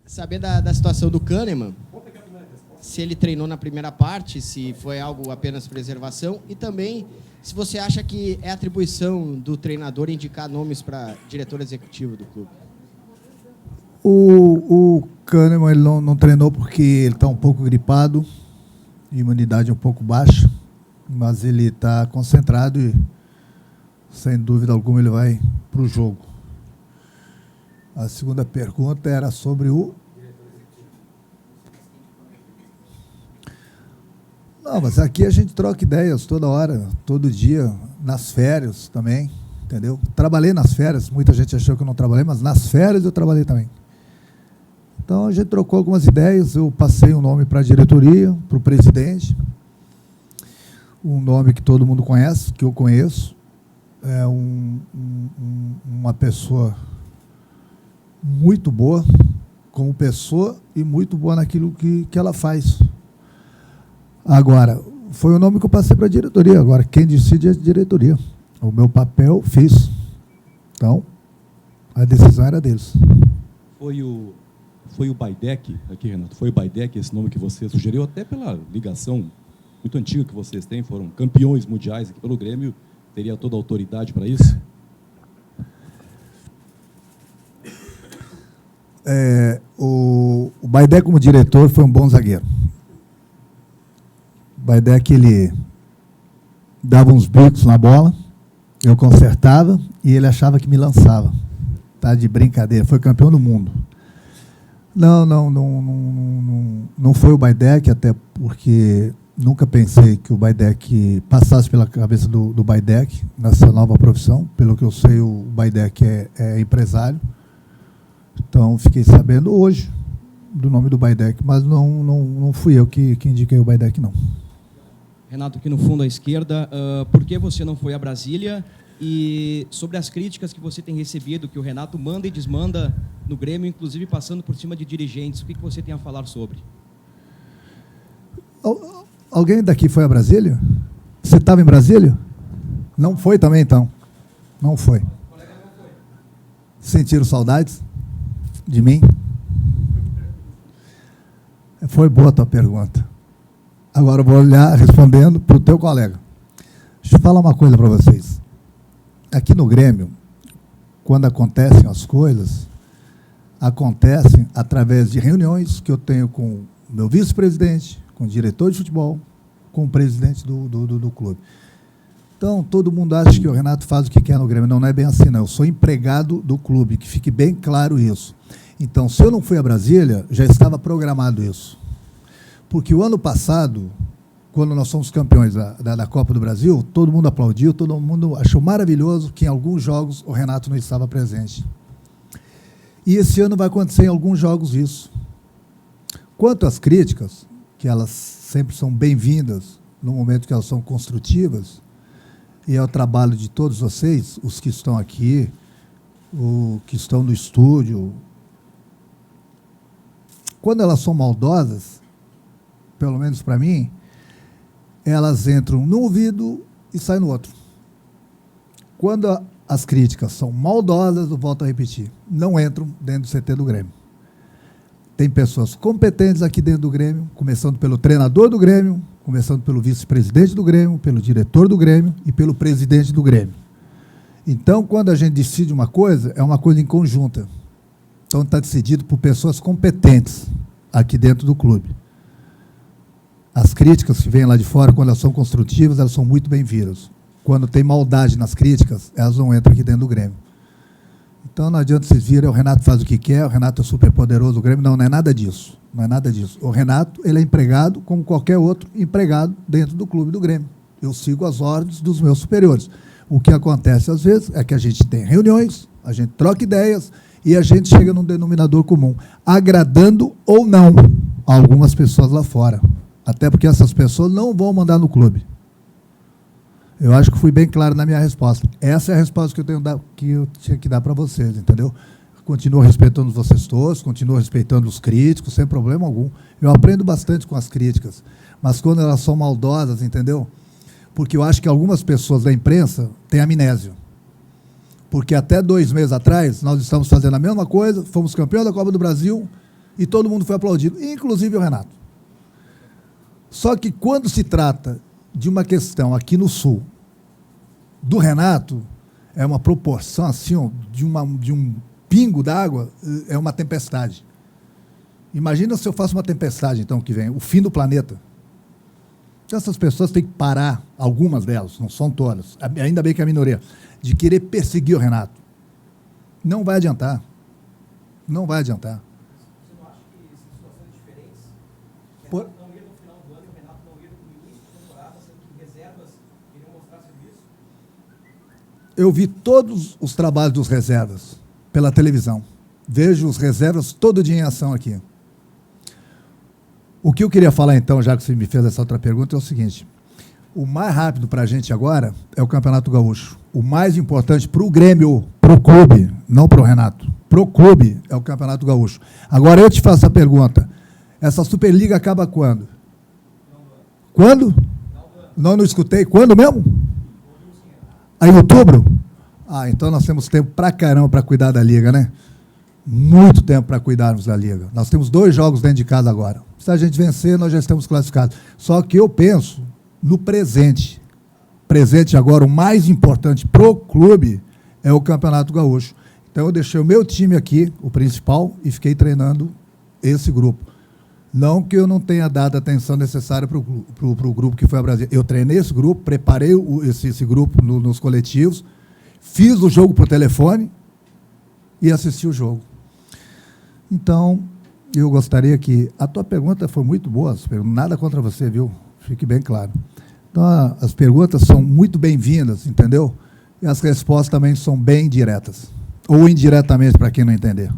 Saber da situação do Kahneman, se ele treinou na primeira parte, se foi algo apenas preservação, e também se você acha que é atribuição do treinador indicar nomes para diretor executivo do clube. O Kahneman ele não treinou porque ele está um pouco gripado, imunidade um pouco baixa, mas ele está concentrado e, sem dúvida alguma, ele vai para o jogo. A segunda pergunta era sobre o... Não, mas aqui a gente troca ideias toda hora, todo dia, nas férias também, entendeu? Trabalhei nas férias, muita gente achou que eu não trabalhei, mas nas férias eu trabalhei também. Então, a gente trocou algumas ideias, eu passei um nome para a diretoria, para o presidente, um nome que todo mundo conhece, que eu conheço, é uma pessoa muito boa, como pessoa, e muito boa naquilo que ela faz. Agora, foi o nome que eu passei para a diretoria, agora quem decide é a diretoria. O meu papel fiz. Então, a decisão era deles. Foi o Baidec, aqui, Renato, foi o Baidec esse nome que você sugeriu, até pela ligação muito antiga que vocês têm, foram campeões mundiais aqui pelo Grêmio, teria toda a autoridade para isso? O Baidec, como diretor, foi um bom zagueiro. O Baidec, ele dava uns bicos na bola, eu consertava e ele achava que me lançava. Tá de brincadeira, foi campeão do mundo. Não foi o Baidec, até porque nunca pensei que o Baidec passasse pela cabeça do Baidec nessa nova profissão. Pelo que eu sei, o Baidec é empresário. Então, fiquei sabendo hoje do nome do Baidec, mas não fui eu que indiquei o Baidec, não. Renato, aqui no fundo à esquerda, por que você não foi a Brasília? E sobre as críticas que você tem recebido, que o Renato manda e desmanda no Grêmio, inclusive passando por cima de dirigentes, o que você tem a falar sobre? Alguém daqui foi a Brasília? Você estava em Brasília? Não foi também, então? Não foi. Sentiram saudades de mim? Foi boa a tua pergunta. Agora eu vou olhar respondendo para o teu colega. Deixa eu falar uma coisa para vocês. Aqui no Grêmio, quando acontecem as coisas, acontecem através de reuniões que eu tenho com o meu vice-presidente, com o diretor de futebol, com o presidente do clube. Então, todo mundo acha que o Renato faz o que quer no Grêmio. Não é bem assim, não. Eu sou empregado do clube, que fique bem claro isso. Então, se eu não fui a Brasília, já estava programado isso. Porque o ano passado, quando nós fomos campeões da Copa do Brasil, todo mundo aplaudiu, todo mundo achou maravilhoso que em alguns jogos o Renato não estava presente. E esse ano vai acontecer em alguns jogos isso. Quanto às críticas, que elas sempre são bem-vindas no momento que elas são construtivas, e é o trabalho de todos vocês, os que estão aqui, os que estão no estúdio, quando elas são maldosas, pelo menos para mim, elas entram num ouvido e saem no outro. Quando as críticas são maldosas, eu volto a repetir, não entram dentro do CT do Grêmio. Tem pessoas competentes aqui dentro do Grêmio, começando pelo treinador do Grêmio, começando pelo vice-presidente do Grêmio, pelo diretor do Grêmio e pelo presidente do Grêmio. Então, quando a gente decide uma coisa, é uma coisa em conjunta. Então, está decidido por pessoas competentes aqui dentro do clube. As críticas que vêm lá de fora, quando elas são construtivas, elas são muito bem-vindas. Quando tem maldade nas críticas, elas não entram aqui dentro do Grêmio. Então, não adianta vocês virem, o Renato faz o que quer, o Renato é super poderoso, o Grêmio. Não é nada disso. Não é nada disso. O Renato, ele é empregado como qualquer outro empregado dentro do clube do Grêmio. Eu sigo as ordens dos meus superiores. O que acontece, às vezes, é que a gente tem reuniões, a gente troca ideias e a gente chega num denominador comum, agradando ou não a algumas pessoas lá fora. Até porque essas pessoas não vão mandar no clube. Eu acho que fui bem claro na minha resposta. Essa é a resposta que eu tinha que dar para vocês, entendeu? Continuo respeitando vocês todos, continuo respeitando os críticos, sem problema algum. Eu aprendo bastante com as críticas, mas quando elas são maldosas, entendeu? Porque eu acho que algumas pessoas da imprensa têm amnésia. Porque até 2 meses atrás, nós estamos fazendo a mesma coisa, fomos campeão da Copa do Brasil e todo mundo foi aplaudido, inclusive o Renato. Só que quando se trata de uma questão aqui no Sul, do Renato, é uma proporção assim, ó, de um pingo d'água, é uma tempestade. Imagina se eu faço uma tempestade, então, que vem, o fim do planeta. Então, essas pessoas têm que parar, algumas delas, não são todas, ainda bem que é a minoria, de querer perseguir o Renato. Não vai adiantar. Não vai adiantar. Você não acha que situações diferentes, Por... não ia no final do ano, o Renato não ia no início da temporada, sendo que reservas iriam mostrar serviço? Eu vi todos os trabalhos dos reservas pela televisão. Vejo os reservas todo dia em ação aqui. O que eu queria falar, então, já que você me fez essa outra pergunta, é o seguinte. O mais rápido para a gente agora é o Campeonato Gaúcho. O mais importante para o Grêmio, para o clube, não para o Renato, para o clube é o Campeonato Gaúcho. Agora eu te faço a pergunta. Essa Superliga acaba quando? Quando? Não escutei. Quando mesmo? Aí, em outubro? Ah, então nós temos tempo pra caramba para cuidar da Liga, né? Muito tempo para cuidarmos da Liga. Nós temos 2 jogos dentro de casa agora. Se a gente vencer, nós já estamos classificados. Só que eu penso no presente. Presente agora, o mais importante pro clube é o Campeonato Gaúcho. Então eu deixei o meu time aqui, o principal, e fiquei treinando esse grupo. Não que eu não tenha dado a atenção necessária para o grupo que foi a Brasília. Eu treinei esse grupo, preparei esse grupo nos coletivos, fiz o jogo por telefone e assisti o jogo. Então, eu gostaria que... A tua pergunta foi muito boa, nada contra você, viu? Fique bem claro. Então, as perguntas são muito bem-vindas, entendeu? E as respostas também são bem diretas. Ou indiretamente, para quem não entender.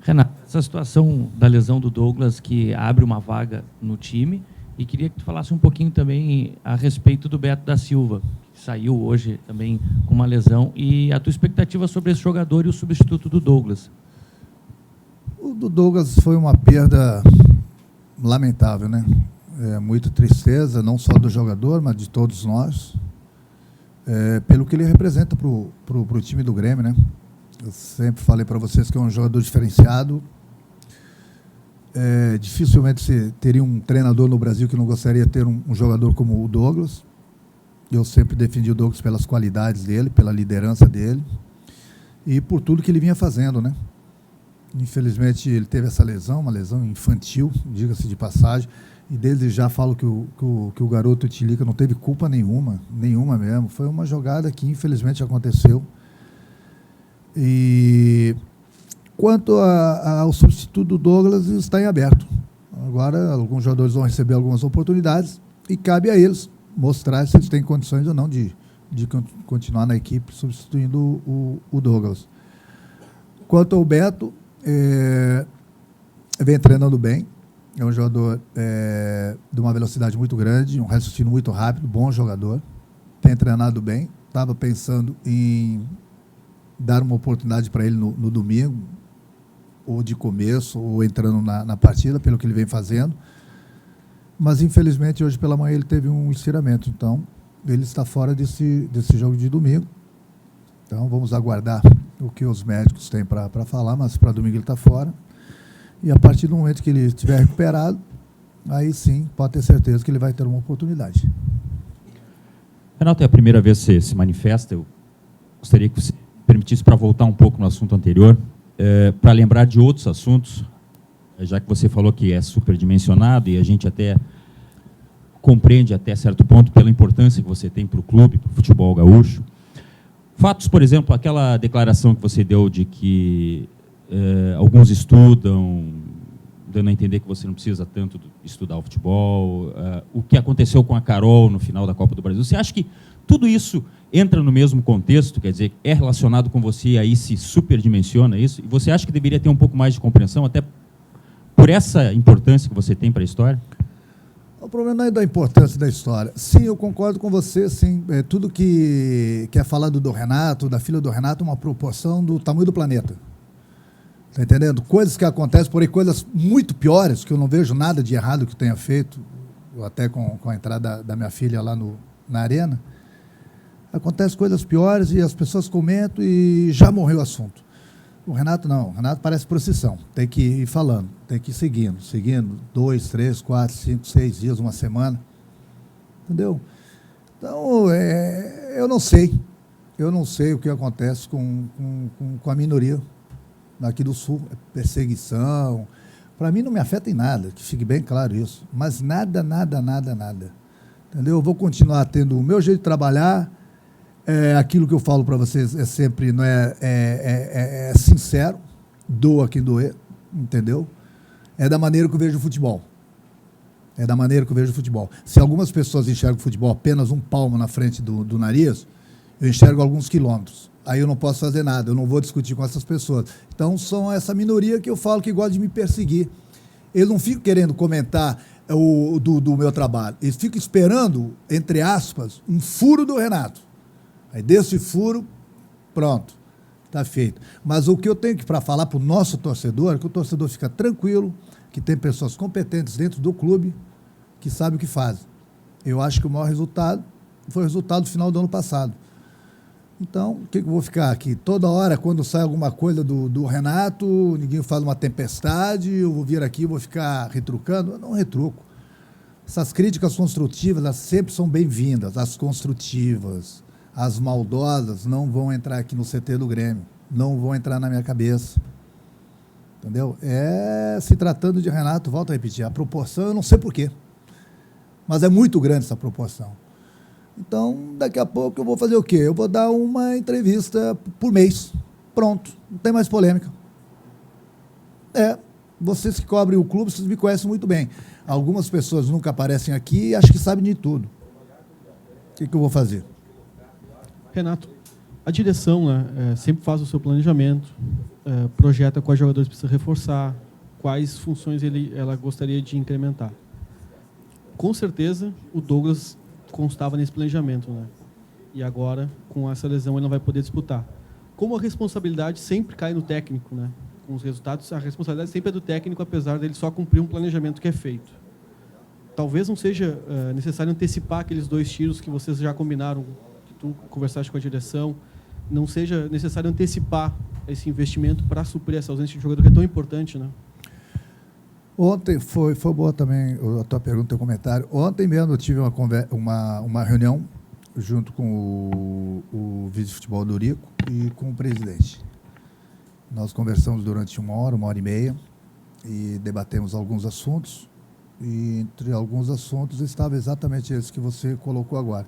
Renato, essa situação da lesão do Douglas que abre uma vaga no time, e queria que tu falasse um pouquinho também a respeito do Beto da Silva, que saiu hoje também com uma lesão, e a tua expectativa sobre esse jogador e o substituto do Douglas. O do Douglas foi uma perda lamentável, né? Muita tristeza, não só do jogador, mas de todos nós, pelo que ele representa para o time do Grêmio, né? Eu sempre falei para vocês que é um jogador diferenciado. Dificilmente se teria um treinador no Brasil que não gostaria de ter um jogador como o Douglas. Eu sempre defendi o Douglas pelas qualidades dele, pela liderança dele e por tudo que ele vinha fazendo, né? Infelizmente, ele teve essa lesão, uma lesão infantil, diga-se de passagem, e desde já falo que o garoto Tilica não teve culpa nenhuma mesmo. Foi uma jogada que, infelizmente, aconteceu. E quanto ao substituto do Douglas, está em aberto. Agora, alguns jogadores vão receber algumas oportunidades e cabe a eles mostrar se eles têm condições ou não de continuar na equipe substituindo o Douglas. Quanto ao Beto, vem treinando bem. É um jogador de uma velocidade muito grande, um raciocínio muito rápido, bom jogador. Tem treinado bem. Estava pensando em dar uma oportunidade para ele no domingo, ou de começo, ou entrando na partida, pelo que ele vem fazendo. Mas, infelizmente, hoje pela manhã ele teve um estiramento. Então, ele está fora desse jogo de domingo. Então, vamos aguardar o que os médicos têm para falar, mas para domingo ele está fora. E a partir do momento que ele estiver recuperado, aí sim, pode ter certeza que ele vai ter uma oportunidade. Renato, é a primeira vez que você se manifesta. Eu gostaria que você permitisse para voltar um pouco no assunto anterior, para lembrar de outros assuntos, já que você falou que é superdimensionado e a gente até compreende até certo ponto pela importância que você tem para o clube, para o futebol gaúcho. Fatos, por exemplo, aquela declaração que você deu de que alguns estudam, dando a entender que você não precisa tanto estudar o futebol, o que aconteceu com a Carol no final da Copa do Brasil. Você acha que tudo isso entra no mesmo contexto, quer dizer, é relacionado com você e aí se superdimensiona isso? E você acha que deveria ter um pouco mais de compreensão, até por essa importância que você tem para a história? O problema não é da importância da história. Sim, eu concordo com você, sim. Tudo que é falado do Renato, da filha do Renato, é uma proporção do tamanho do planeta. Está entendendo? Coisas que acontecem, porém coisas muito piores, que eu não vejo nada de errado que tenha feito, até com a entrada da minha filha lá na arena. Acontecem coisas piores e as pessoas comentam e já morreu o assunto. O Renato não, o Renato parece procissão, tem que ir falando, tem que ir seguindo, 2, 3, 4, 5, 6 dias, uma semana, entendeu? Então, eu não sei o que acontece com a minoria aqui do Sul, perseguição, para mim não me afeta em nada, que fique bem claro isso, mas nada, entendeu? Eu vou continuar tendo o meu jeito de trabalhar. Aquilo que eu falo para vocês é sempre, não é sincero, doa quem doer, entendeu? É da maneira que eu vejo o futebol. Se algumas pessoas enxergam o futebol apenas um palmo na frente do nariz, eu enxergo alguns quilômetros. Aí eu não posso fazer nada, eu não vou discutir com essas pessoas. Então, são essa minoria que eu falo que gosta de me perseguir. Eles não ficam querendo comentar do meu trabalho. Eles ficam esperando, entre aspas, um furo do Renato. Aí desse furo, pronto, está feito. Mas o que eu tenho para falar para o nosso torcedor é que o torcedor fica tranquilo, que tem pessoas competentes dentro do clube que sabem o que fazem. Eu acho que o maior resultado foi o resultado do final do ano passado. Então, o que eu vou ficar aqui? Toda hora, quando sai alguma coisa do Renato, ninguém faz uma tempestade, eu vou vir aqui e vou ficar retrucando? Eu não retruco. Essas críticas construtivas, elas sempre são bem-vindas, as construtivas. As maldosas não vão entrar aqui no CT do Grêmio, não vão entrar na minha cabeça, entendeu? Se tratando de Renato, volto a repetir, a proporção eu não sei porquê, mas é muito grande essa proporção. Então, daqui a pouco eu vou fazer o quê? Eu vou dar uma entrevista por mês, pronto, não tem mais polêmica. Vocês que cobrem o clube, vocês me conhecem muito bem. Algumas pessoas nunca aparecem aqui e acham que sabem de tudo. O que eu vou fazer? Renato, a direção, né, sempre faz o seu planejamento, projeta quais jogadores precisa reforçar, quais funções ela gostaria de incrementar. Com certeza, o Douglas constava nesse planejamento, né? E agora, com essa lesão, ele não vai poder disputar. Como a responsabilidade sempre cai no técnico, né? Com os resultados, a responsabilidade sempre é do técnico, apesar dele só cumprir um planejamento que é feito. Talvez não seja necessário antecipar aqueles 2 tiros que vocês já combinaram, tu conversaste com a direção, não seja necessário antecipar esse investimento para suprir essa ausência de jogador que é tão importante, né? Ontem, foi boa também a tua pergunta, teu comentário. Ontem mesmo eu tive uma reunião junto com o vice-futebol do Eurico e com o presidente. Nós conversamos durante 1 hora, 1h30, e debatemos alguns assuntos, e entre alguns assuntos estava exatamente esse que você colocou agora.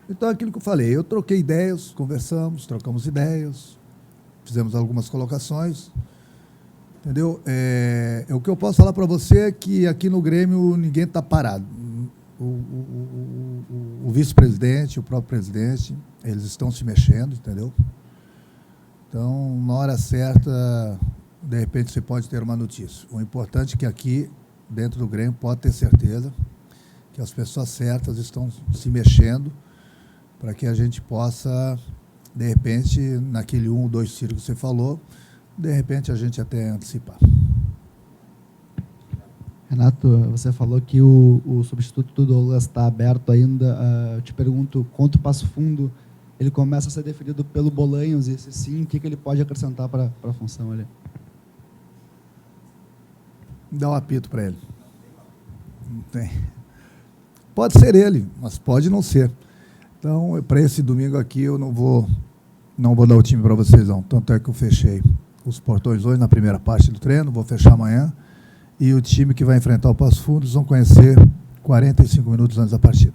Então, aquilo que eu falei, eu troquei ideias, conversamos, trocamos ideias, fizemos algumas colocações, entendeu? O que eu posso falar para você é que aqui no Grêmio ninguém está parado. O vice-presidente, o próprio presidente, eles estão se mexendo, entendeu? Então, na hora certa, de repente, você pode ter uma notícia. O importante é que aqui, dentro do Grêmio, pode ter certeza que as pessoas certas estão se mexendo para que a gente possa, de repente, naquele 1 ou 2 tiros que você falou, de repente a gente até antecipar. Renato, você falou que o substituto do Douglas está aberto ainda. Eu te pergunto, contra o Passo Fundo, ele começa a ser definido pelo Bolanhos, e se sim, o que ele pode acrescentar para a função ali? Dá um apito para ele. Não tem. Pode ser ele, mas pode não ser. Então, para esse domingo aqui, eu não vou dar o time para vocês, não. Tanto é que eu fechei os portões hoje na primeira parte do treino, vou fechar amanhã, e o time que vai enfrentar o Passo Fundo, vão conhecer 45 minutos antes da partida.